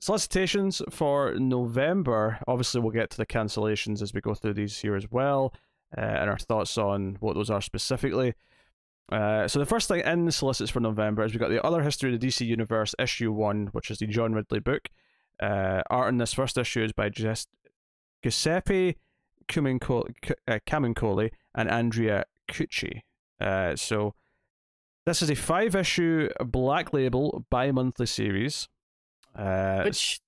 solicitations for November. Obviously, we'll get to the cancellations as we go through these here as well, and our thoughts on what those are specifically. So the first thing in the solicits for November is we've got the Other History of the DC Universe issue 1, which is the John Ridley book. Art in this first issue is by Giuseppe Camuncoli and Andrea Cucci. So this is a 5-issue Black Label bi-monthly series. Which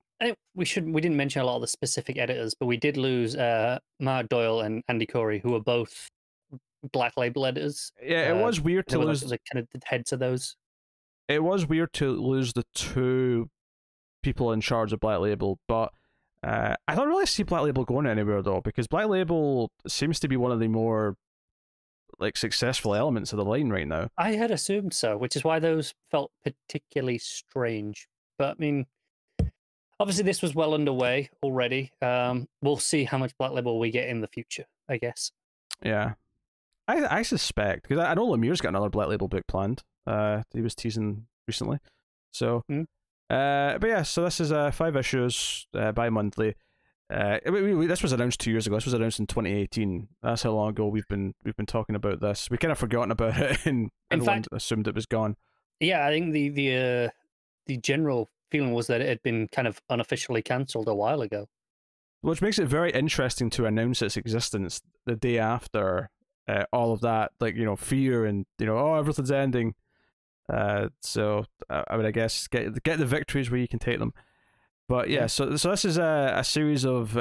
we didn't mention a lot of the specific editors, but we did lose Mark Doyle and Andy Corey, who were both Black Label editors. Yeah, it was weird to lose the kind of the heads of those. It was weird to lose the two people in charge of Black Label, but I don't really see Black Label going anywhere though, because Black Label seems to be one of the more like successful elements of the line right now. I had assumed so, which is why those felt particularly strange. But I mean, obviously this was well underway already. We'll see how much Black Label we get in the future, I guess. Yeah, I suspect, because I know Lemire's got another Black Label book planned. He was teasing recently, so. But yeah, so this is 5 issues bi-monthly. This was announced 2 years ago. This was announced in 2018. That's how long ago we've been talking about this. We kind of forgotten about it, and everyone assumed it was gone. Yeah, I think the general feeling was that it had been kind of unofficially cancelled a while ago. Which makes it very interesting to announce its existence the day after all of that, like, you know, fear and, you know, oh, everything's ending. So I mean, I guess get the victories where you can take them. But yeah, so this is a series of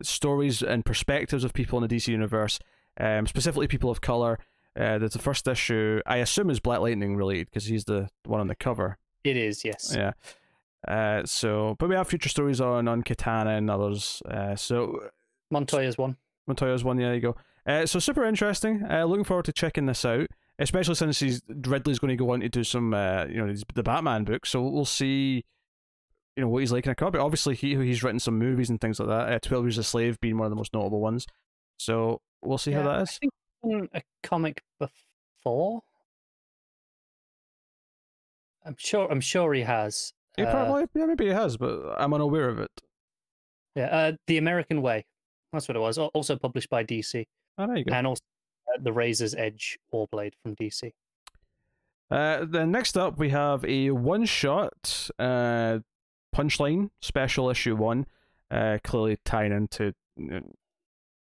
stories and perspectives of people in the DC universe, specifically people of color. There's the first issue, I assume, is Black Lightning related because he's the one on the cover. It is, yes. Yeah. But we have future stories on Katana and others. So Montoya's one. Yeah, there you go. So super interesting. Looking forward to checking this out, especially since Ridley's going to go on to do some, the Batman books. So we'll see, what he's like in a comic. Obviously, he's written some movies and things like that. 12 Years a Slave being one of the most notable ones. So we'll see how that is. I think a comic before. I'm sure he has. He probably, maybe he has, but I'm unaware of it. Yeah, The American Way. That's what it was. Also published by DC. Oh, there you go. And also The Razor's Edge Warblade from DC. Then next up, we have a one-shot Punchline Special Issue 1, clearly tying into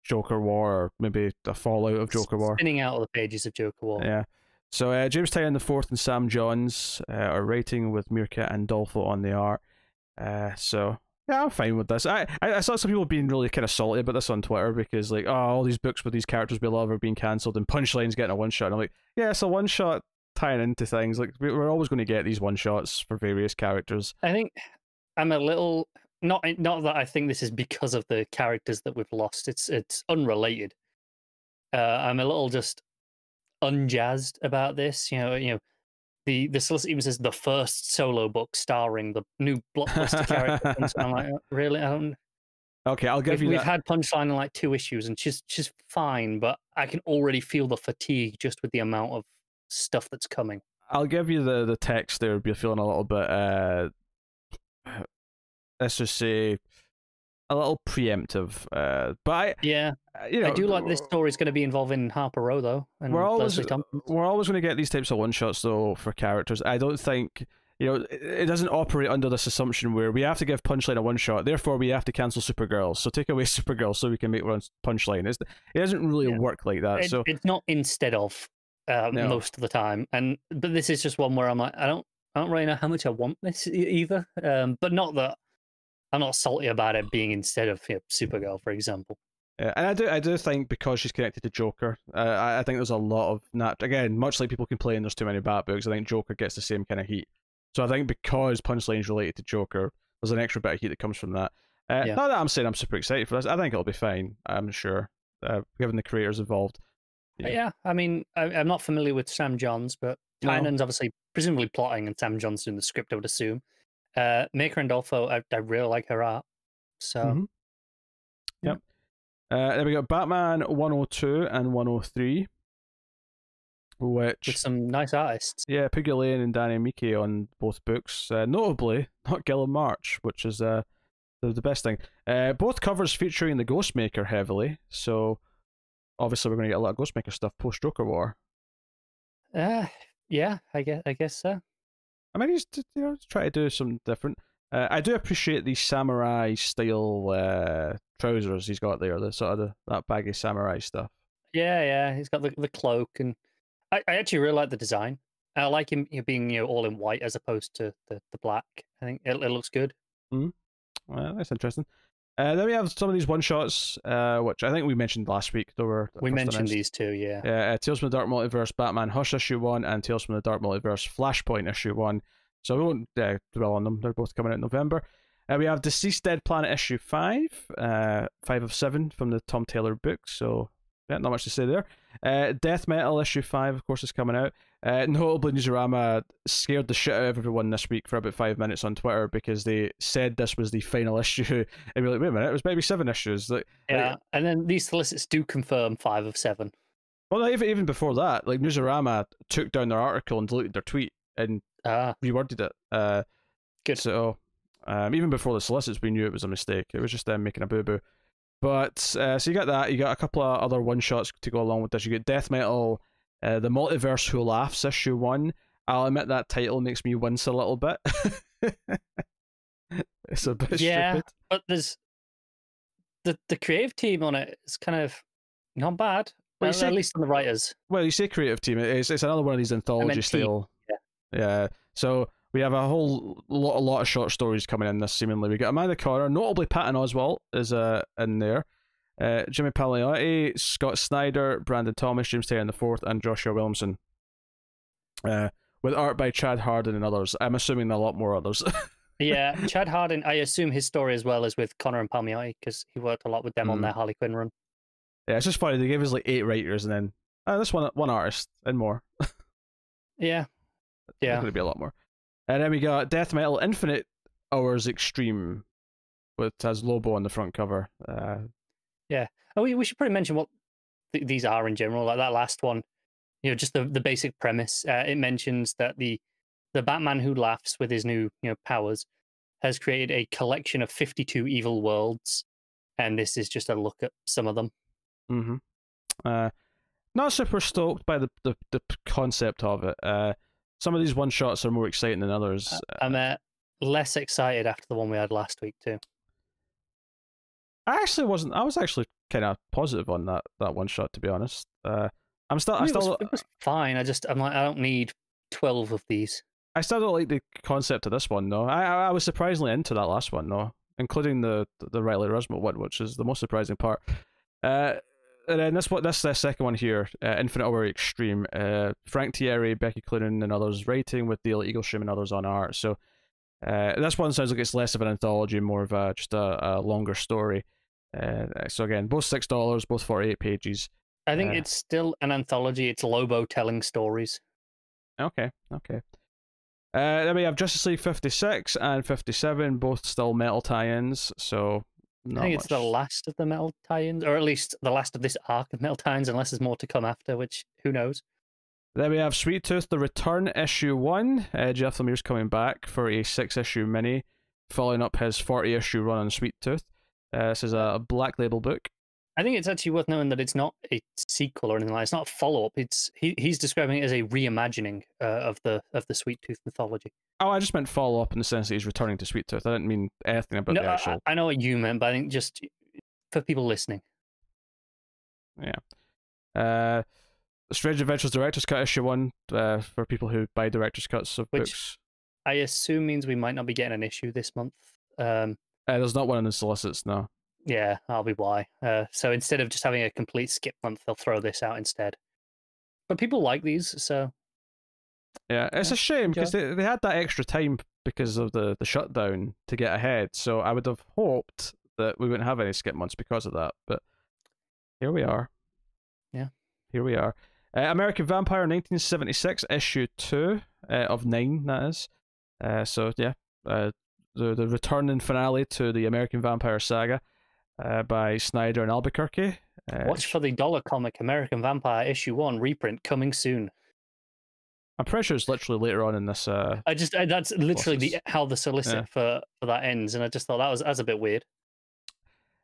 Joker War, or maybe a fallout of Joker War. Spinning out of the pages of Joker War. Yeah. So James Tynion IV and Sam Johns are writing, with Mirka and Dolfo on the art. So yeah, I'm fine with this. I saw some people being really kind of salty about this on Twitter because, like, oh, all these books with these characters we love are being cancelled and Punchline's getting a one-shot. And I'm like, yeah, it's a one-shot tying into things. Like, we're always going to get these one-shots for various characters. I think I'm a little... Not that I think this is because of the characters that we've lost. It's unrelated. I'm a little just unjazzed about this. The solicit even says the first solo book starring the new blockbuster character. And so I'm like, really? I don't. Okay, I'll give you that. We've had Punchline in like 2 issues, and she's fine, but I can already feel the fatigue just with the amount of stuff that's coming. I'll give you the text there. You're feeling a little bit. Let's just say a little preemptive. But I do like this story's going to be involving Harper Row though. And we're always going to get these types of one shots though for characters. I don't think it doesn't operate under this assumption where we have to give Punchline a one shot, therefore we have to cancel Supergirl. So take away Supergirl so we can make one Punchline. It doesn't really work like that. So it's not instead of most of the time. But this is just one where I'm like, I don't really know how much I want this either. But not that. I'm not salty about it being instead of Supergirl, for example. Yeah, and I do think because she's connected to Joker, I think there's a lot of again, much like people complain there's too many Bat books, I think Joker gets the same kind of heat. So I think because Punchline's related to Joker, there's an extra bit of heat that comes from that. Not that I'm saying I'm super excited for this. I think it'll be fine. I'm sure, given the creators involved. Yeah, I mean, I'm not familiar with Sam Johns, but Tynan's obviously presumably plotting, and Sam Johns doing the script, I would assume. Maker and Dolfo, I really like her art. So, Yep. Then we got Batman 102 and 103, with which some nice artists. yeah, Piggy Lane and Danny Miki on both books. Notably, not Gillen March, which is the best thing. Both covers featuring the Ghostmaker heavily, so obviously we're going to get a lot of Ghostmaker stuff post Joker War. Yeah, I guess so. I mean, he's try to do something different. I do appreciate the samurai style trousers he's got there, the sort of that baggy samurai stuff. Yeah, he's got the cloak, and I actually really like the design. I like him being all in white as opposed to the black. I think it looks good. That's interesting. Then we have some of these one shots, which I think we mentioned last week. We mentioned these two, yeah. Tales from the Dark Multiverse, Batman Hush issue 1, and Tales from the Dark Multiverse, Flashpoint issue 1. So we won't dwell on them. They're both coming out in November. We have Deceased Dead Planet issue 5, 5 of 7 from the Tom Taylor book. So yeah, not much to say there. Death Metal issue 5, of course, is coming out. Notably, Newsarama scared the shit out of everyone this week for about 5 minutes on Twitter because they said this was the final issue. And we're like, wait a minute, it was maybe 7 issues. And then these solicits do confirm 5 of 7. Well, even before that, like Newsarama took down their article and deleted their tweet and reworded it. Good. So even before the solicits, we knew it was a mistake. It was just them making a boo-boo. But so you got that. You got a couple of other one-shots to go along with this. You get Death Metal, The Multiverse Who Laughs, issue 1. I'll admit that title makes me wince a little bit. It's a bit stupid. But there's the creative team on it is kind of not bad. Well, at least on the writers. Well, you say creative team. It's another one of these anthology style. Yeah. So we have a whole lot of short stories coming in this, seemingly. We got Amanda Conner, notably Patton Oswalt is in there. Jimmy Palmiotti, Scott Snyder, Brandon Thomas, James Taylor IV, and Joshua Williamson. With art by Chad Hardin and others. I'm assuming a lot more others. Yeah, Chad Hardin, I assume his story as well is with Conner and Palmiotti because he worked a lot with them on their Harley Quinn run. Yeah, it's just funny. They gave us like 8 writers and then this one artist and more. Yeah. There's going to be a lot more. And then we got Death Metal Infinite Hours Extreme, which has Lobo on the front cover. Yeah. Oh, we should probably mention what these are in general. Like that last one, just the basic premise. It mentions that the Batman Who Laughs with his new powers has created a collection of 52 evil worlds, and this is just a look at some of them. Not super stoked by the concept of it. Some of these one shots are more exciting than others. I'm less excited after the one we had last week too. I actually wasn't. I was actually kind of positive on that one shot, to be honest. It was fine. I'm like, I don't need 12 of these. I still don't like the concept of this one though. I was surprisingly into that last one though, including the Riley Rusmo one, which is the most surprising part. And then this second one here, Infinite Hour Extreme, Frank Thierry, Becky Cloonan, and others writing with Dale Eaglesham and others on art. So this one sounds like it's less of an anthology, more of just a longer story. So again, both $6, both 48 pages. I think it's still an anthology. It's Lobo telling stories. Okay. Then we have Justice League 56 and 57, both still metal tie-ins. So I think it's the last of the metal tie-ins, or at least the last of this arc of metal tie-ins, unless there's more to come after, which who knows. Then we have Sweet Tooth, The Return, issue 1. Jeff Lemire's coming back for a 6-issue mini, following up his 40-issue run on Sweet Tooth. This is a Black Label book. I think it's actually worth knowing that it's not a sequel or anything like that. It's not a follow-up. He's describing it as a reimagining of the Sweet Tooth mythology. Oh, I just meant follow-up in the sense that he's returning to Sweet Tooth. I didn't mean anything about the actual... I know what you meant, but I think just for people listening. Yeah. Strange Adventures Director's Cut issue 1 for people who buy director's cuts of books. I assume means we might not be getting an issue this month. There's not one in the solicits, no. Yeah, that'll be why. So instead of just having a complete skip month, they'll throw this out instead. But people like these, so... Yeah, it's a shame because they had that extra time because of the shutdown to get ahead. So I would have hoped that we wouldn't have any skip months because of that. But here we are. Yeah. Here we are. American Vampire 1976, issue 2 of 9, that is. So yeah, the return and finale to the American Vampire saga by Snyder and Albuquerque. Watch for the dollar comic American Vampire issue 1 reprint coming soon. I'm pretty sure it's literally later on in this. That's literally Solicits. how the solicit for that ends, and I just thought that's a bit weird.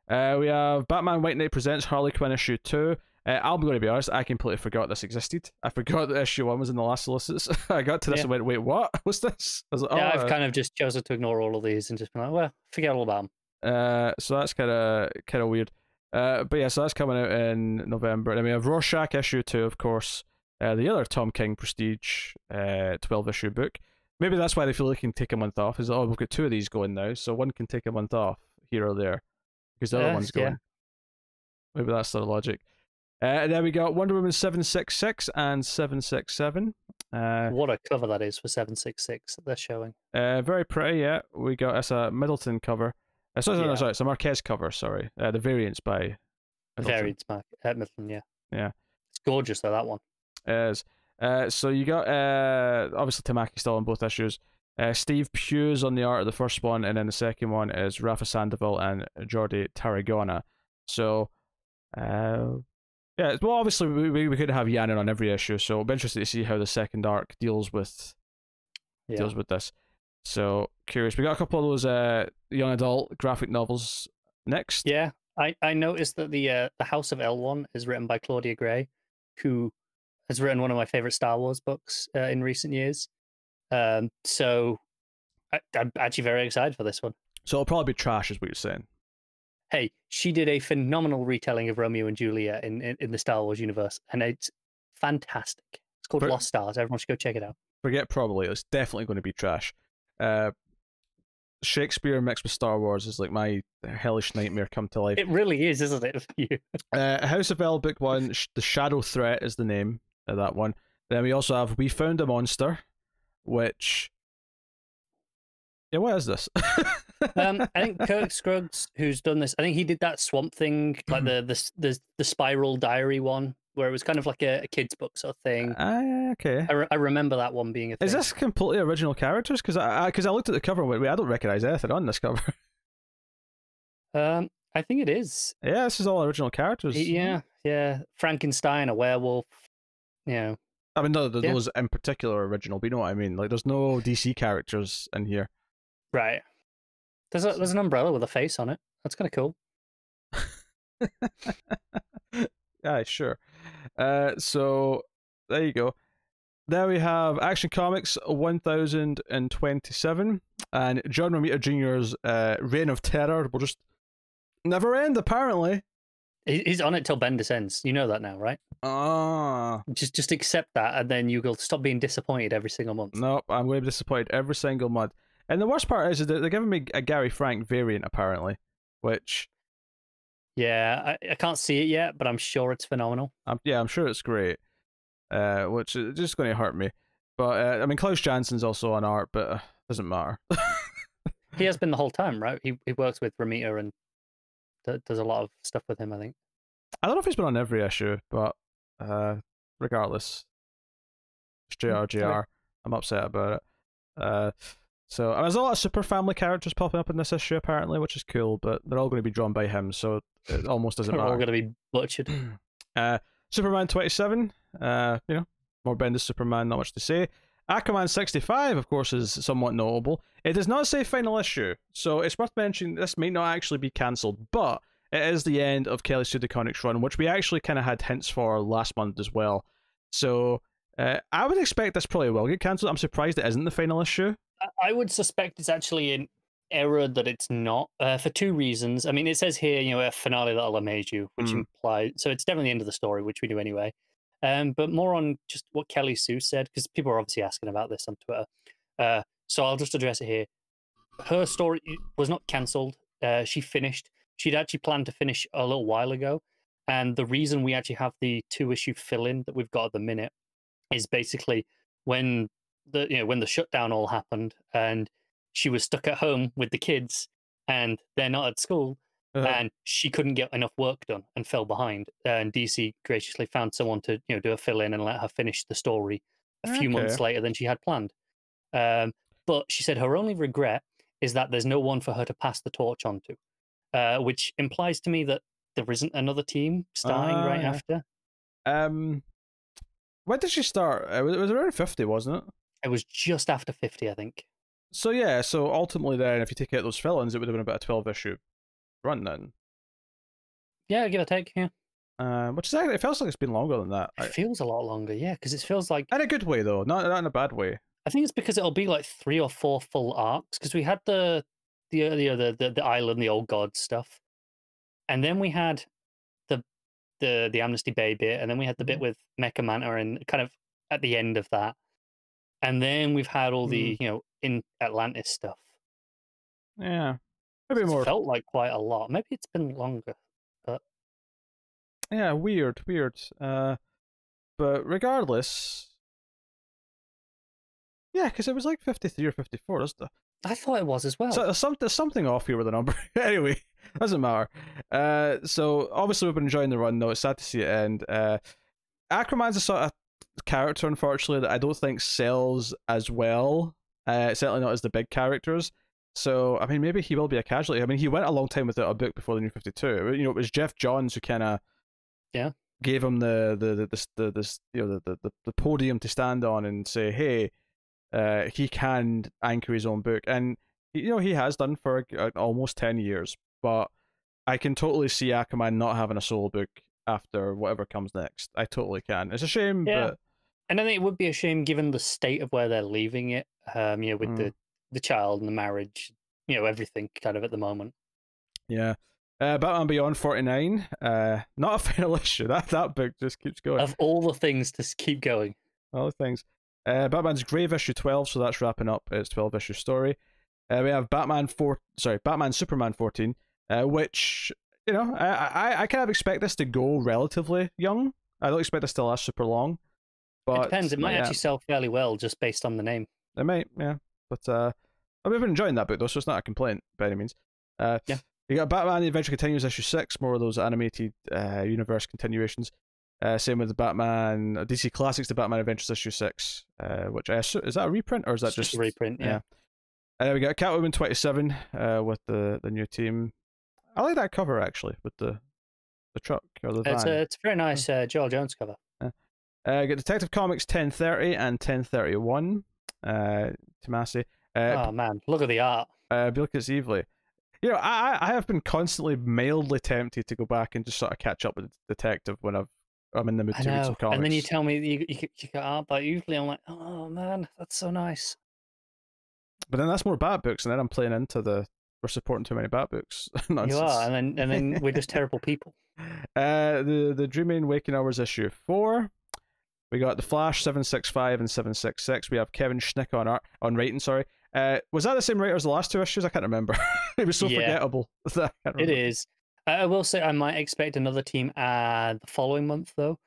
We have Batman White Knight Presents Harley Quinn issue 2. I'm going to be honest, I completely forgot this existed. I forgot that issue 1 was in the last Solicits. I got to this and went, wait, what? What's this? I was like, I've kind of just chosen to ignore all of these and just been like, well, forget all about them. So that's kind of weird. But yeah, so that's coming out in November. And then we have Rorschach issue 2, of course. The other Tom King Prestige 12-issue book. Maybe that's why they feel they can take a month off. Is we've got 2 of these going now, so one can take a month off here or there because the other one's going. Maybe that's their logic. And then we got Wonder Woman 766 and 767. What a cover that is for 766 that they're showing. Very pretty, yeah. We got it's a Middleton cover. Sorry, it's a Marquez cover, sorry. The variants by Middleton. Variants by Middleton, yeah. Yeah. It's gorgeous, though, that one. It is. So you got, obviously, Tamaki still on both issues. Steve Pugh's on the art of the first one, and then the second one is Rafa Sandoval and Jordi Tarragona. So, yeah, well, obviously, we could have Yannon on every issue, so it'll be interesting to see how the second arc deals with this. So, curious. We got a couple of those young adult graphic novels next. Yeah, I noticed that the House of L one is written by Claudia Gray, who has written one of my favorite Star Wars books in recent years. So I'm actually very excited for this one. So it'll probably be trash, is what you're saying. Hey, she did a phenomenal retelling of Romeo and Juliet in the Star Wars universe, and it's fantastic. It's called Lost Stars. Everyone should go check it out. Forget probably. It's definitely going to be trash. Shakespeare mixed with Star Wars is like my hellish nightmare come to life. It really is, isn't it, for you? House of L book 1, The Shadow Threat is the name of that one. Then we also have We Found a Monster, which... Yeah, what is this? I think Kirk Scruggs, who's done this, I think he did that Swamp Thing, like the Spiral Diary one, where it was kind of like a kid's book sort of thing. Okay. I remember that one being a thing. Is this completely original characters? Because I looked at the cover and went, wait, I don't recognize anything on this cover. I think it is. Yeah, this is all original characters. Yeah. Frankenstein, a werewolf. Yeah. I mean, those in particular are original, but you know what I mean. Like, there's no DC characters in here. Right. There's an umbrella with a face on it. That's kind of cool. Yeah, sure. So there you go. There we have Action Comics 1027, and John Romita Jr.'s Reign of Terror will just never end, apparently. He's on it till Bendis ends. You know that now, right? Just accept that, and then you will stop being disappointed every single month. Nope, I'm going to be disappointed every single month. And the worst part is that they're giving me a Gary Frank variant, apparently, which... Yeah, I can't see it yet, but I'm sure it's phenomenal. I'm sure it's great, which is just going to hurt me. But, I mean, Klaus Jansson's also on art, but it doesn't matter. He has been the whole time, right? He works with Romita and does a lot of stuff with him, I think. I don't know if he's been on every issue, but regardless, it's JRJR. I'm upset about it. So there's a lot of Super Family characters popping up in this issue, apparently, which is cool, but they're all going to be drawn by him, so it almost doesn't matter. They're all going to be butchered. Superman 27, more Bendis Superman, not much to say. Aquaman 65, of course, is somewhat notable. It does not say final issue, so it's worth mentioning this may not actually be cancelled, but it is the end of Kelly Sue DeConnick's run, which we actually kind of had hints for last month as well. So I would expect this probably will get cancelled. I'm surprised it isn't the final issue. I would suspect it's actually an error that it's not, for two reasons. I mean, it says here, a finale that'll amaze you, which implies... So it's definitely the end of the story, which we knew anyway. But more on just what Kelly Sue said, because people are obviously asking about this on Twitter. So I'll just address it here. Her story was not cancelled. She finished. She'd actually planned to finish a little while ago. And the reason we actually have the 2-issue fill-in that we've got at the minute is basically when the shutdown all happened and she was stuck at home with the kids and they're not at school, and she couldn't get enough work done and fell behind. And DC graciously found someone to do a fill-in and let her finish the story a few months later than she had planned. But she said her only regret is that there's no one for her to pass the torch on to, which implies to me that there isn't another team starting right after. When did she start? It was around 50, wasn't it? It was just after 50, I think. So yeah, so ultimately then, if you take out those fill-ins, it would have been about a 12-issue run then. Yeah, give or take. Yeah, Which is actually, it feels like it's been longer than that. it feels a lot longer. Yeah, because it feels like, In a good way though, not in a bad way. I think it's because it'll be like 3 or 4 full arcs. Because we had the island, the old god stuff, and then we had the the Amnesty Bay bit, and then we had the bit with Mecha Manta, and kind of at the end of that, and then we've had all the in Atlantis stuff. Yeah, maybe It's more. felt like quite a lot. Maybe it's been longer, but Yeah, weird. But regardless, yeah, because it was like 53 or 54, isn't it? I thought it was as well. So there's something off here with the number. Anyway, doesn't matter. So obviously we've been enjoying the run though. It's sad to see it end. Aquaman's a sort of character, unfortunately, that I don't think sells as well. Certainly not as the big characters. So I mean, maybe he will be a casualty. I mean, he went a long time without a book before the New 52. You know, it was Jeff Johns who kind of gave him the podium to stand on and say, hey, he can anchor his own book, and you know he has done for almost 10 years. But I can totally see Aquaman not having a solo book after whatever comes next. I totally can. It's a shame, but and I think it would be a shame given the state of where they're leaving it. You know, with the child and the marriage, you know, everything kind of at the moment. Yeah. Batman Beyond 49, not a final issue. That book just keeps going. Of all the things to keep going. All the things. Batman's Grave issue 12, so that's wrapping up its 12-issue story. We have Batman Superman 14, which, you know, I kind of expect this to go relatively young. I don't expect this to last super long. But it depends. It might actually sell fairly well just based on the name. It might, yeah. But I've been enjoying that book though, so it's not a complaint by any means. Yeah. You got Batman: The Adventure Continues issue 6, more of those animated universe continuations. Same with the Batman DC Classics, the Batman Adventures issue 6, which I assume, is that a reprint or is that just a reprint? Yeah. We got Catwoman 27 with the new team. I like that cover actually with the truck or the van. It's a very nice Joel Jones cover. Got Detective Comics 1030 and 1031. Tomasi. Oh man, look at the art. Bilkis Evely. You know, I have been constantly mildly tempted to go back and just sort of catch up with Detective when I'm in the mood to read some comics. And then you tell me you got art, but usually I'm like, oh man, that's so nice. But then that's more Bat books, and then I'm playing into we're supporting too many Bat books nonsense. You are, and then we're just terrible people. The Dreaming Waking Hours issue 4. We got The Flash 765 and 766. We have Kevin Schnick on writing. Sorry, was that the same writer as the last 2 issues? I can't remember. It was so forgettable. It is. I will say I might expect another team the following month though,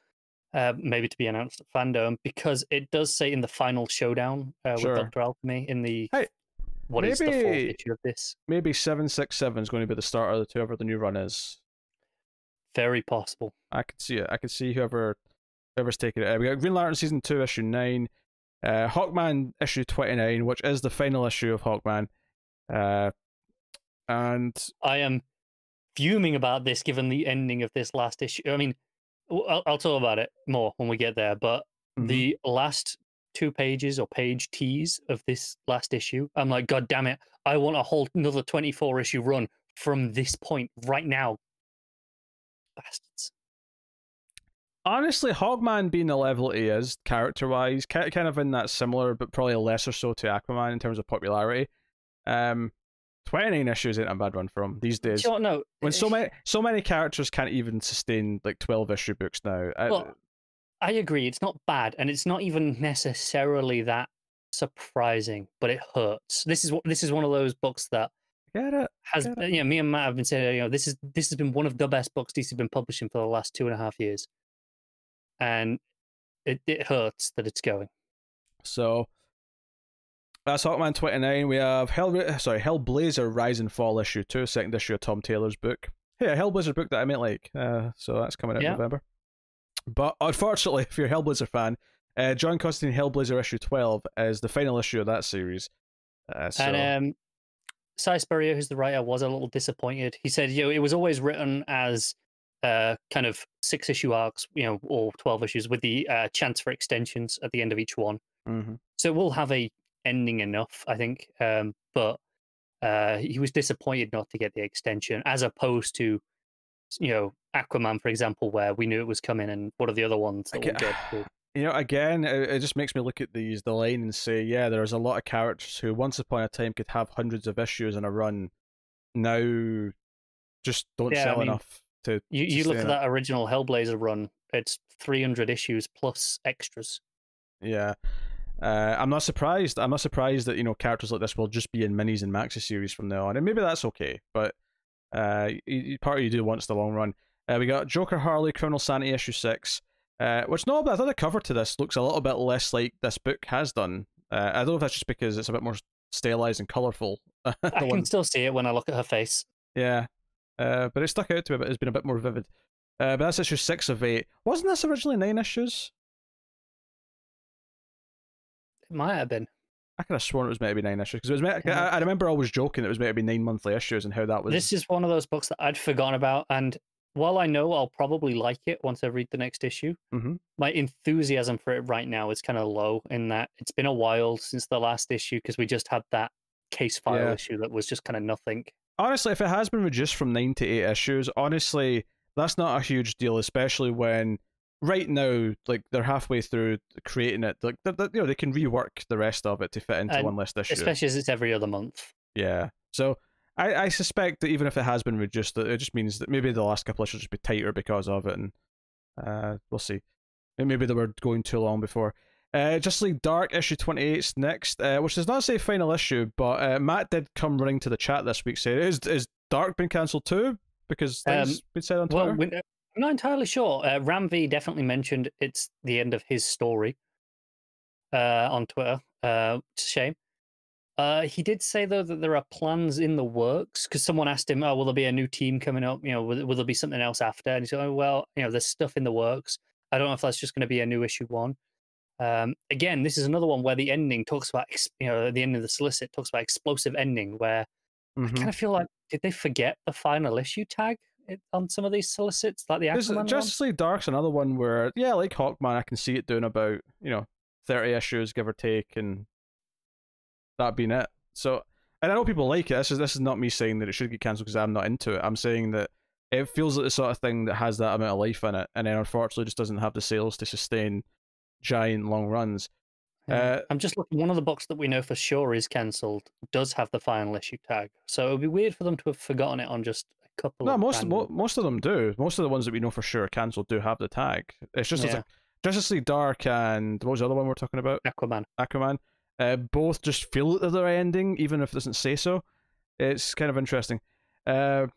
maybe to be announced at Fandom, because it does say in the final showdown with Dr. Alchemy in the what is the 4th issue of this. Maybe 767 is going to be the start of whoever the new run is. Very possible. I could see it. I could see whoever's taking it. We got Green Lantern season 2 issue 9, Hawkman issue 29, which is the final issue of Hawkman, and I am fuming about this given the ending of this last issue. I mean, I'll talk about it more when we get there, but the last 2 pages or page tease of this last issue, I'm like, God damn it, I want a whole another 24 issue run from this point right now. Bastards. Honestly, Hawkman being the level he is, character-wise, kind of in that similar, but probably lesser so to Aquaman in terms of popularity. 29 issues ain't a bad run for him these days. No, when so many characters can't even sustain like 12-issue books now. I agree, it's not bad, and it's not even necessarily that surprising, but it hurts. This is one of those books that me and Matt have been saying, this has been one of the best books DC have been publishing for the last 2.5 years. And it hurts that it's going. So that's Hawkman 29. We have Hellblazer Rise and Fall issue 2, 2nd issue of Tom Taylor's book. Hey, a Hellblazer book that I might like. So that's coming out in November. But unfortunately, if you're a Hellblazer fan, John Constantine Hellblazer issue 12 is the final issue of that series. And Cy Spurrier, who's the writer, was a little disappointed. He said, it was always written as kind of 6-issue arcs, or 12 issues with the chance for extensions at the end of each one. Mm-hmm. So we'll have a ending enough, I think. But he was disappointed not to get the extension, as opposed to, Aquaman, for example, where we knew it was coming, and what are the other ones that we'll get to? Again, it just makes me look at the line and say, yeah, there's a lot of characters who once upon a time could have hundreds of issues in a run, now just don't sell enough to. You look at that original Hellblazer run; it's 300 issues plus extras. Yeah, I'm not surprised. I'm not surprised that characters like this will just be in minis and maxi series from now on, and maybe that's okay. But part of you do wants the long run. We got Joker Harley Criminal Sanity issue 6. Which no, but I thought the cover to this looks a little bit less like this book has done. I don't know if that's just because it's a bit more stylized and colourful. I can still see it when I look at her face. Yeah, but it stuck out to me, but it's been a bit more vivid. But that's issue 6 of 8. Wasn't this originally 9 issues? It might have been. I could have sworn it was meant to be 9 issues, because I remember always joking that it was meant to be 9 monthly issues and how that was. This is one of those books that I'd forgotten about, and while I know I'll probably like it once I read the next issue, my enthusiasm for it right now is kind of low, in that it's been a while since the last issue, because we just had that case file issue that was just kind of nothing. Honestly, if it has been reduced from 9 to 8 issues, honestly, that's not a huge deal, especially when right now, like, they're halfway through creating it. Like, they can rework the rest of it to fit into one list issue. Especially as it's every other month. Yeah. So I suspect that even if it has been reduced, it just means that maybe the last couple issues just be tighter because of it, and we'll see. Maybe they were going too long before. Justice League Dark issue 28 is next, which does not say final issue, but Matt did come running to the chat this week saying, is Dark been cancelled too? Because things been said on Twitter? Well, I'm not entirely sure. Ramvi definitely mentioned it's the end of his story on Twitter. It's a shame. He did say, though, that there are plans in the works, because someone asked him, will there be a new team coming up? Will there be something else after? And he said, there's stuff in the works. I don't know if that's just going to be a new issue 1. Again, this is another one where the ending talks about, the end of the Solicit talks about explosive ending, where I kind of feel like, did they forget the final issue tag on some of these Solicits? Like the Aquaman Justice League Dark's another one where, like Hawkman, I can see it doing about, 30 issues, give or take, and that being it. So, and I know people like it. This is not me saying that it should get cancelled because I'm not into it. I'm saying that it feels like the sort of thing that has that amount of life in it, and then unfortunately just doesn't have the sales to sustain giant long runs. I'm just looking. One of the books that we know for sure is cancelled does have the final issue tag, so it would be weird for them to have forgotten it on just a couple. No, most of them do. Most of the ones that we know for sure are cancelled do have the tag. It's just like Justice League Dark and what was the other one we're talking about? Aquaman. Both just feel that they're ending, even if it doesn't say so. It's kind of interesting. I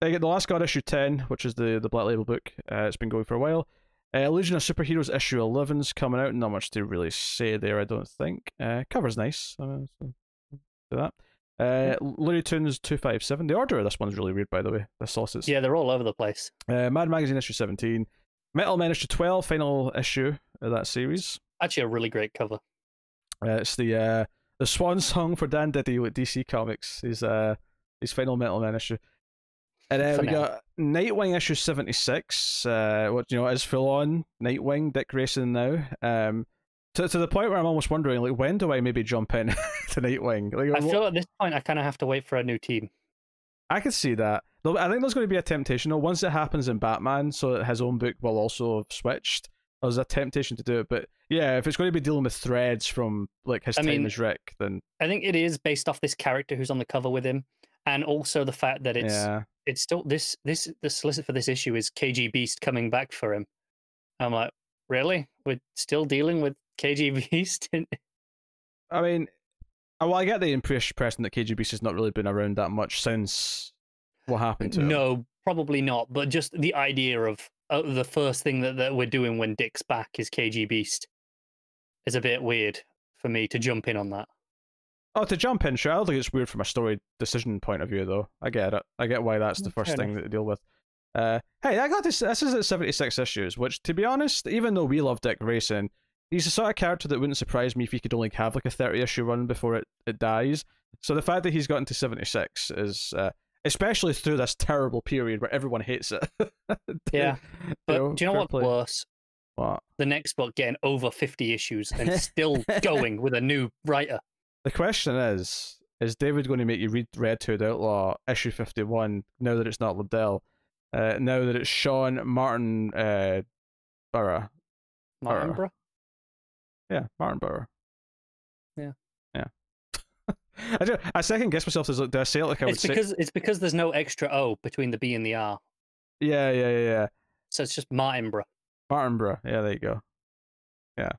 get the Last God issue 10, which is the Black Label book. It's been going for a while. Legion of Superheroes issue 11's coming out. Not much to really say there, I don't think. Cover's nice. So do that. Looney Tunes 257. The order of this one's really weird, by the way. The Solicits. Yeah, they're all over the place. Mad Magazine issue 17. Metal Men issue 12, final issue of that series. Actually, a really great cover. It's the swan song for Dan Didio at DC Comics. His final Metal Man issue. And then we got Nightwing issue 76, which is full on Nightwing, Dick Grayson now. To the point where I'm almost wondering, like, when do I maybe jump in to Nightwing? Like, I feel at this point I kind of have to wait for a new team. I could see that. I think there's going to be a temptation. Once it happens in Batman, so his own book will also have switched. There's a temptation to do it, but yeah, if it's going to be dealing with threads from like his time as Rick, then I think it is based off this character who's on the cover with him, and also the fact that it's still the solicit for this issue is KG Beast coming back for him. I'm like, really? We're still dealing with KG Beast? I mean, well, I get the impression that KG Beast has not really been around that much since what happened to him. No, probably not. But just the idea of the first thing that we're doing when Dick's back is KG Beast is a bit weird for me to jump in on that. Oh, to jump in, sure. I don't think it's weird from a story decision point of view, though. I get it. I get why that's the first thing that they deal with. Hey, I got this. This is at 76 issues, which, to be honest, even though we love Dick Grayson, he's the sort of character that wouldn't surprise me if he could only have like a 30-issue run before it dies. So the fact that he's gotten to 76 is... especially through this terrible period where everyone hates it. Yeah, but do you know what's worse? What? The next book getting over 50 issues and still going with a new writer. The question is David going to make you read Red Hood Outlaw issue 51 now that it's not Liddell? Now that it's Sean Martin Burra. Martinborough? Yeah, Martinborough. Yeah. I second guess myself. Do I say it like I would say? It's because there's no extra O between the B and the R. Yeah. So it's just Martinborough. Martinborough. Yeah, there you go. Yeah.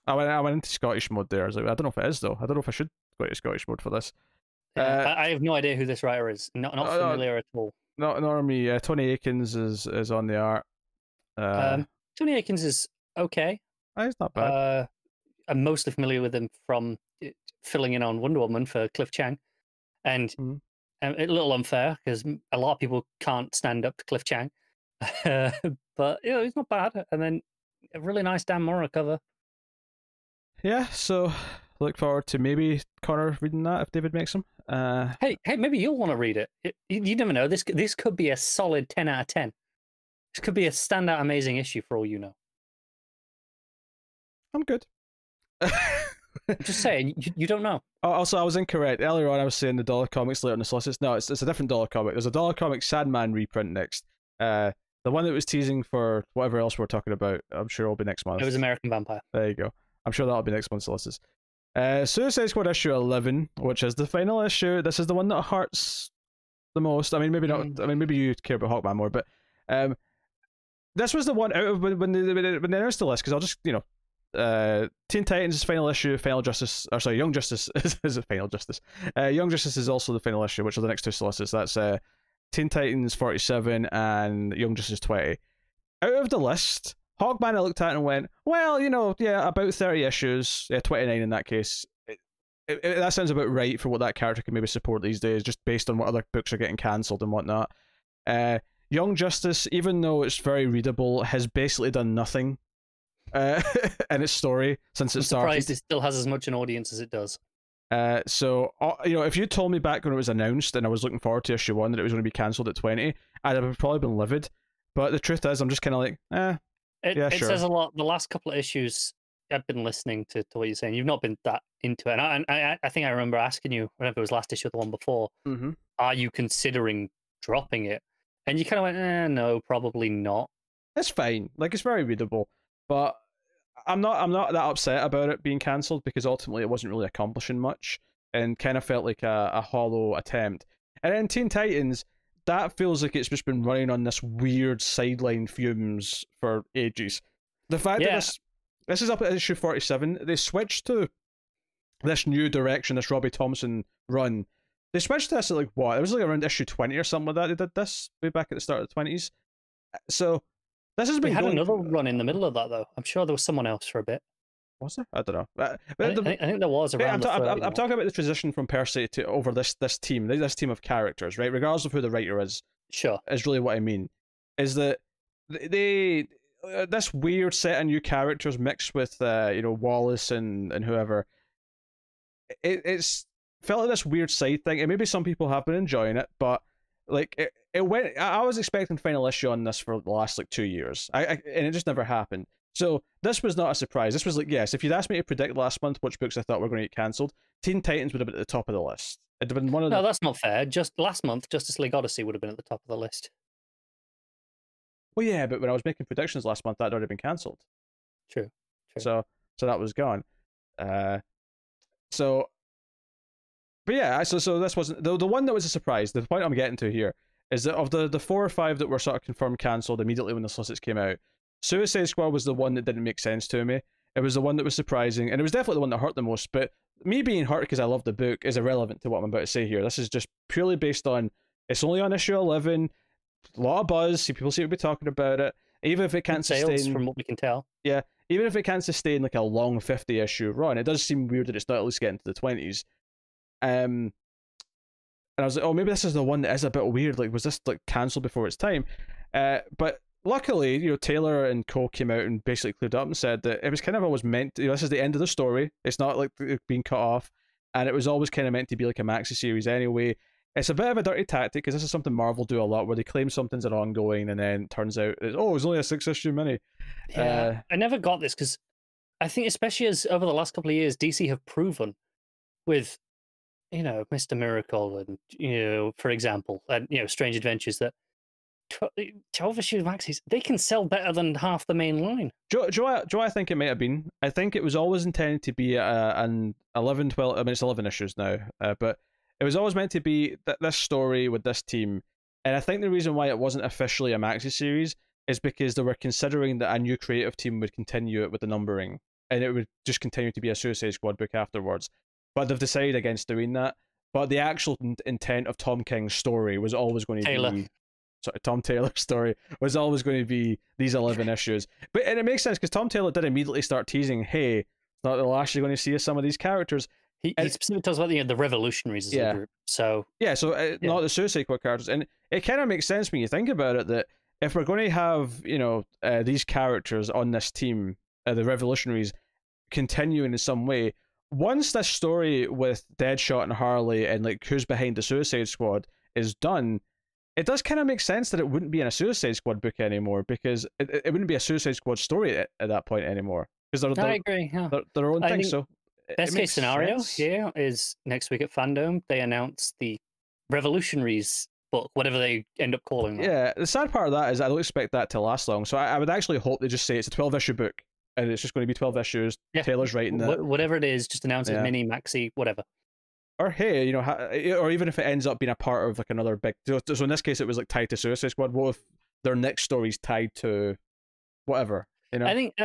I went into Scottish mode there. I was like, I don't know if it is, though. I don't know if I should go into Scottish mode for this. I have no idea who this writer is. Not familiar at all. Nor me. Tony Akins is on the art. Tony Akins is okay. He's not bad. I'm mostly familiar with him from filling in on Wonder Woman for Cliff Chiang, and a little unfair because a lot of people can't stand up to Cliff Chiang, but he's not bad. And then a really nice Dan Mora cover. Yeah, so look forward to maybe Connor reading that if David makes him. Hey, maybe you'll want to read it. You never know. This could be a solid 10 out of 10. This could be a standout amazing issue for all you know. I'm good. I'm just saying, you don't know. Also, I was incorrect. Earlier on, I was saying the Dollar Comics later on the Solicits. No, it's a different Dollar Comic. There's a Dollar Comic Sandman reprint next. The one that was teasing for whatever else we're talking about, I'm sure will be next month. It was American Vampire. There you go. I'm sure that'll be next month's Solicits. Suicide Squad issue 11, which is the final issue. This is the one that hurts the most. I mean, maybe not. I mean, maybe you care about Hawkman more, but this was the one out of when they announced the list, because I'll just, Teen Titans' final issue, Young Justice is a final Justice. Young Justice is also the final issue, which are the next two Solicits. That's Teen Titans 47 and Young Justice 20. Out of the list, Hawkman I looked at and went, well, about 30 issues, 29 in that case. That sounds about right for what that character can maybe support these days, just based on what other books are getting cancelled and whatnot. Young Justice, even though it's very readable, has basically done nothing in its story since it started. I'm surprised it still has as much an audience as it does. So if you told me back when it was announced and I was looking forward to issue 1 that it was going to be cancelled at 20, I'd have probably been livid. But the truth is, I'm just kind of like, It sure. says a lot. The last couple of issues, I've been listening to what you're saying. You've not been that into it. And I think I remember asking you, whenever it was last issue or the one before, are you considering dropping it? And you kind of went, no, probably not. It's fine. Like, it's very readable. But I'm not that upset about it being cancelled, because ultimately it wasn't really accomplishing much and kind of felt like a hollow attempt. And then Teen Titans, that feels like it's just been running on this weird sideline fumes for ages. The fact that this is up at issue 47, they switched to this new direction, this Robbie Thompson run. They switched to this at it was like around issue 20 or something like that. They did this way back at the start of the 20s. So this has been another run in the middle of that, though. I'm sure there was someone else for a bit. Was there? I don't know. I think there was around I'm talking about the transition from Percy to over this team of characters, right? Regardless of who the writer is. Sure. Is really what I mean. Is that they this weird set of new characters mixed with Wallace and whoever. It's felt like this weird side thing, and maybe some people have been enjoying it, but like it went. I was expecting final issue on this for the last 2 years, and it just never happened. So this was not a surprise. This was yes, if you'd asked me to predict last month which books I thought were going to get cancelled, Teen Titans would have been at the top of the list. It'd have been one of No, that's not fair. Just last month, Justice League Odyssey would have been at the top of the list. Well, yeah, but when I was making predictions last month, that had already been cancelled. True. So that was gone. But yeah, so this wasn't the one that was a surprise. The point I'm getting to here is that of the 4 or 5 that were sort of confirmed cancelled immediately when the Solicits came out, Suicide Squad was the one that didn't make sense to me. It was the one that was surprising, and it was definitely the one that hurt the most. But me being hurt because I love the book is irrelevant to what I'm about to say here. This is just purely based on it's only on issue 11. A lot of buzz. People seem to be talking about it. Even if it can't sustain, from what we can tell. Yeah, even if it can't sustain like a long 50 issue run, it does seem weird that it's not at least getting to the 20s. And I was like, oh, maybe this is the one that is a bit weird. Like, was this cancelled before its time? But luckily, Taylor and Co came out and basically cleared up and said that it was kind of always meant to, this is the end of the story. It's not like being cut off, and it was always kind of meant to be like a maxi series anyway. It's a bit of a dirty tactic because this is something Marvel do a lot, where they claim something's an ongoing and then it turns out it's only a 6-issue mini. Yeah, I never got this because I think, especially as over the last couple of years, DC have proven with, Mr. Miracle and, for example, and, Strange Adventures, that 12 issue maxis, they can sell better than half the main line. Do you know what I think it might have been? I think it was always intended to be an 11, 12, I mean, it's 11 issues now, but it was always meant to be this story with this team. And I think the reason why it wasn't officially a maxi series is because they were considering that a new creative team would continue it with the numbering, and it would just continue to be a Suicide Squad book afterwards. But they've decided against doing that. But the actual intent of Tom King's story was always going to be... Sorry, Tom Taylor's story was always going to be these 11 issues. And it makes sense because Tom Taylor did immediately start teasing, hey, it's not the last you're going to see some of these characters. He specifically talks about the Revolutionaries as a group. So not the Suicide Squad characters. And it kind of makes sense when you think about it that if we're going to have, these characters on this team, the Revolutionaries, continuing in some way, once this story with Deadshot and Harley and like who's behind the Suicide Squad is done, it does kind of make sense that it wouldn't be in a Suicide Squad book anymore, because it wouldn't be a Suicide Squad story at that point anymore. Because I agree. Yeah. They're their own thing. So best case scenario here is next week at Fandom they announce the Revolutionaries book, whatever they end up calling that. Yeah, the sad part of that is I don't expect that to last long. So I would actually hope they just say it's a 12-issue book and it's just going to be 12 issues. Yeah. Taylor's writing it. Whatever it is, just announce it, mini, maxi, whatever. Or hey, or even if it ends up being a part of like another big. So in this case, it was like tied to Suicide Squad. What if their next story's tied to whatever? I think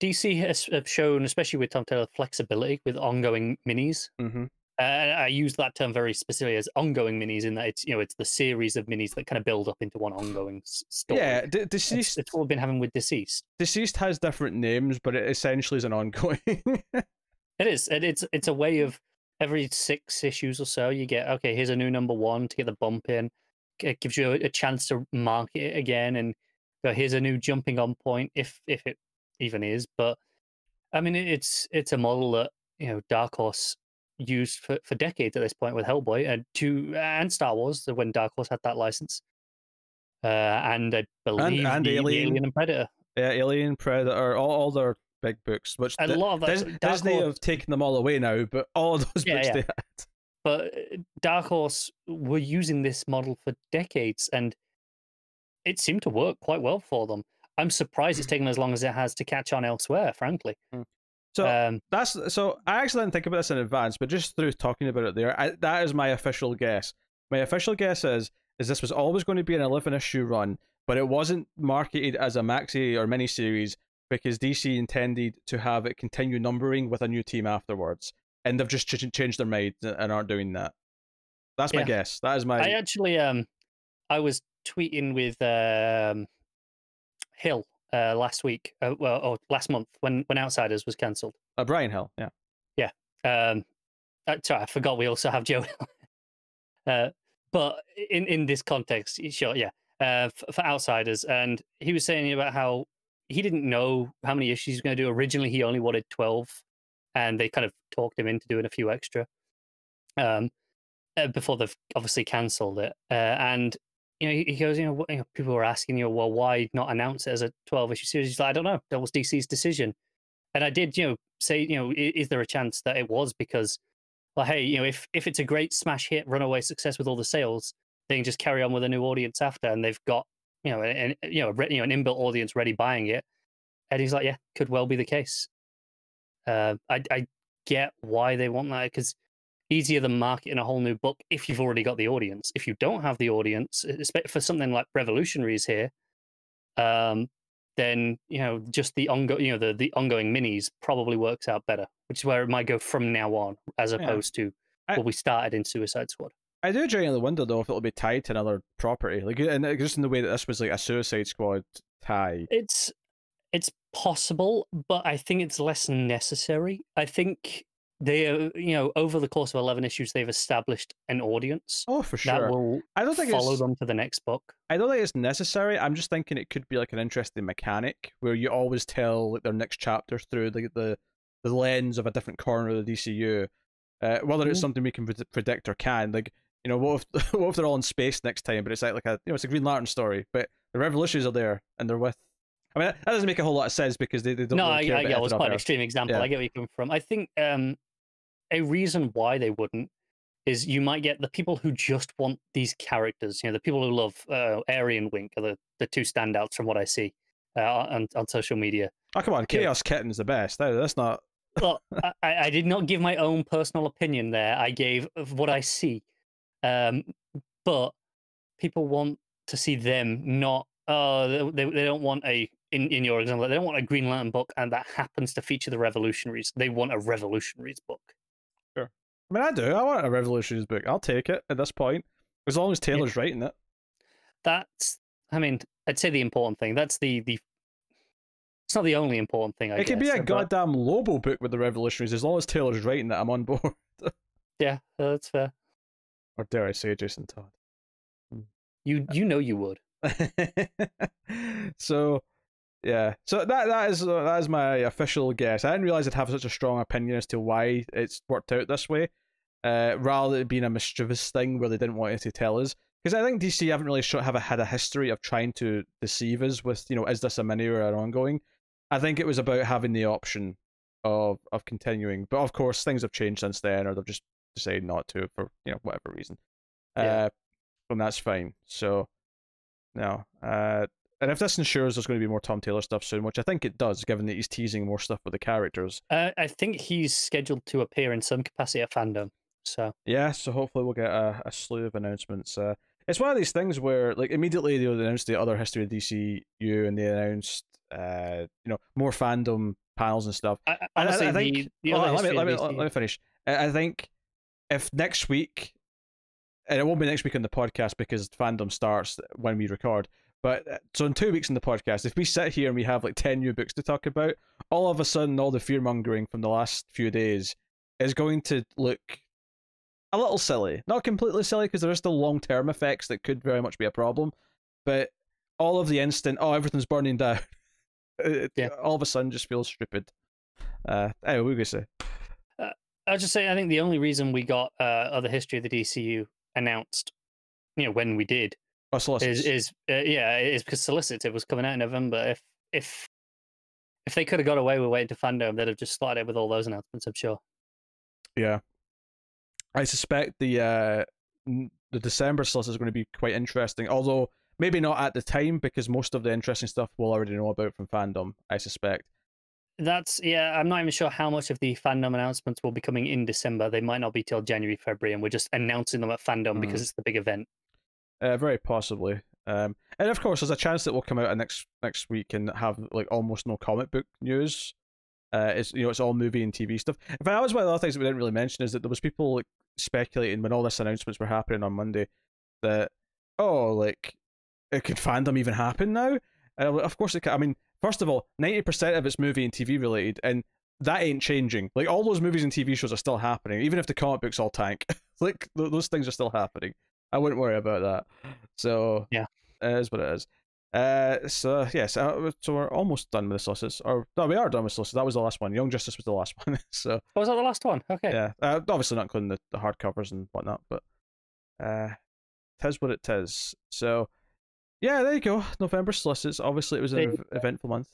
DC have shown, especially with Tom Taylor, flexibility with ongoing minis. Mm-hmm. I use that term very specifically as ongoing minis, in that it's the series of minis that kind of build up into one ongoing story. Yeah, Deceased. It's what we've been having with Deceased. Deceased has different names, but it essentially is an ongoing. It is. It's a way of every 6 issues or so you get, okay, here's a new number 1 to get the bump in. It gives you a chance to market it again, and here's a new jumping on point if it even is. But I mean, it's a model that Dark Horse used for decades at this point with Hellboy and Star Wars, when Dark Horse had that license, and I believe and Alien and Predator. Yeah, Alien, Predator, all their big books, which a lot of that, Disney have taken them all away now, but all of those books they had. But Dark Horse were using this model for decades, and it seemed to work quite well for them. I'm surprised it's taken as long as it has to catch on elsewhere, frankly. So I actually didn't think about this in advance, but just through talking about it there, that is my official guess. My official guess is this was always going to be an 11-issue run, but it wasn't marketed as a maxi or miniseries because DC intended to have it continue numbering with a new team afterwards, and they've just changed their mind and aren't doing that. That's my guess. That is my. I actually I was tweeting with Hill last week, or last month when Outsiders was cancelled. Brian Hill, yeah. Sorry, I forgot we also have Joe Hill. But in this context, sure, for Outsiders, and he was saying about how he didn't know how many issues he was going to do. Originally, he only wanted 12, and they kind of talked him into doing a few extra before they've obviously cancelled it. And he goes, people were asking, well, why not announce it as a 12-issue series? He's like, I don't know. That was DC's decision. And I did, say, is there a chance that it was because, well, hey, if it's a great smash hit, runaway success with all the sales, they can just carry on with a new audience after, and they've got, an inbuilt audience ready buying it. And he's like, yeah, could well be the case. I get why they want that, because easier than marketing a whole new book if you've already got the audience. If you don't have the audience, for something like Revolutionaries here, then just the the ongoing minis probably works out better, which is where it might go from now on, as opposed to what we started in Suicide Squad. I do genuinely wonder though if it'll be tied to another property, like, and just in the way that this was like a Suicide Squad tie. It's possible, but I think it's less necessary. I think they over the course of 11 issues, they've established an audience. Oh, for sure. That will follow them to the next book. I don't think it's necessary. I'm just thinking it could be like an interesting mechanic where you always tell like their next chapters through the lens of a different corner of the DCU. Whether it's something we can predict or can, like, you know, what if what if they're all in space next time, but it's like a, you know, it's a Green Lantern story, but the Revolutionaries are there and they're with. I mean, that doesn't make a whole lot of sense because they don't. No, really care about it was anything quite up an extreme example. Yeah. I get where you're coming from. I think a reason why they wouldn't is you might get the people who just want these characters. You know, the people who love Airy and Wink are the two standouts from what I see on social media. Oh, come on, Chaos Kitten's the best. That's not. Well, I did not give my own personal opinion there. I gave of what I see. But people want to see them not. They don't want in your example, they don't want a Green Lantern book and that happens to feature the Revolutionaries. They want a Revolutionaries book. Sure. I mean, I do. I want a Revolutionaries book. I'll take it at this point, as long as Taylor's writing it. That's. I mean, I'd say the important thing. That's the. It's not the only important thing. It could be a goddamn Lobo book with the Revolutionaries, as long as Taylor's writing it. I'm on board. Yeah, that's fair. Or dare I say, Jason Todd? You know you would. So, yeah. So that is my official guess. I didn't realize I'd have such a strong opinion as to why it's worked out this way, rather than it being a mischievous thing where they didn't want it to tell us. Because I think DC haven't really had a history of trying to deceive us with, you know, is this a mini or an ongoing? I think it was about having the option of continuing, but of course things have changed since then, or they've just decided not to for, you know, whatever reason. And that's fine. So, no. And if this ensures there's going to be more Tom Taylor stuff soon, which I think it does, given that he's teasing more stuff with the characters. I think he's scheduled to appear in some capacity at Fandom. So yeah, so hopefully we'll get a slew of announcements. It's one of these things where, like, immediately they announced the other history of DCU, and they announced, you know, more fandom panels and stuff. Honestly, I think. Let me finish. I think if next week, and it won't be next week on the podcast because fandom starts when we record. But so in 2 weeks in the podcast, if we sit here and we have like 10 new books to talk about, all of a sudden all the fear mongering from the last few days is going to look a little silly. Not completely silly, because there are still long-term effects that could very much be a problem, but all of the instant, everything's burning down, all of a sudden just feels stupid. Anyway, what were you going to say? I'll just say, I think the only reason we got other history of the DCU announced, you know, when we did, is because Solicits, it was coming out in November. If they could have got away with waiting to Fandom, they'd have just started with all those announcements, I'm sure. Yeah. I suspect the December Solicits is going to be quite interesting, although maybe not at the time, because most of the interesting stuff we'll already know about from Fandom, I suspect. I'm not even sure how much of the Fandom announcements will be coming in December. They might not be till January, February, and we're just announcing them at Fandom because it's the big event. Very possibly. And of course, there's a chance that we'll come out next week and have like almost no comic book news. It's all movie and TV stuff. In fact, that was one of the other things that we didn't really mention, is that there was people like speculating when all this announcements were happening on Monday that could Fandom even happen now? And of course it can. I mean, first of all, 90% of it's movie and TV related, and that ain't changing. Like, all those movies and TV shows are still happening, even if the comic books all tank. Like, those things are still happening. I wouldn't worry about that. So yeah, it is what it is. So we're almost done with the Solicits. Or no, we are done with Solicits. That was the last one. Young Justice was the last one. So was that the last one? Okay. Yeah. Obviously not including the hardcovers and whatnot, but it is what it is. So yeah, there you go. November Solicits. Obviously, it was an eventful month.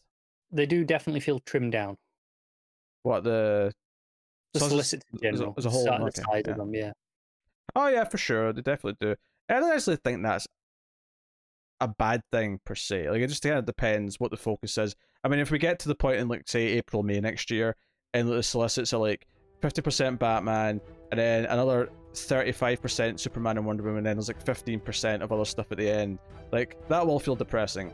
They do definitely feel trimmed down. What, the Solicits in general? As a whole, the size of them, yeah. Oh yeah, for sure. They definitely do. I don't actually think that's a bad thing per se. Like, it just kind of depends what the focus is. I mean, if we get to the point in, like, say, April, May next year, and the Solicits are like 50% Batman, and then another 35% Superman and Wonder Woman, and then there's like 15% of other stuff at the end, like, that will feel depressing.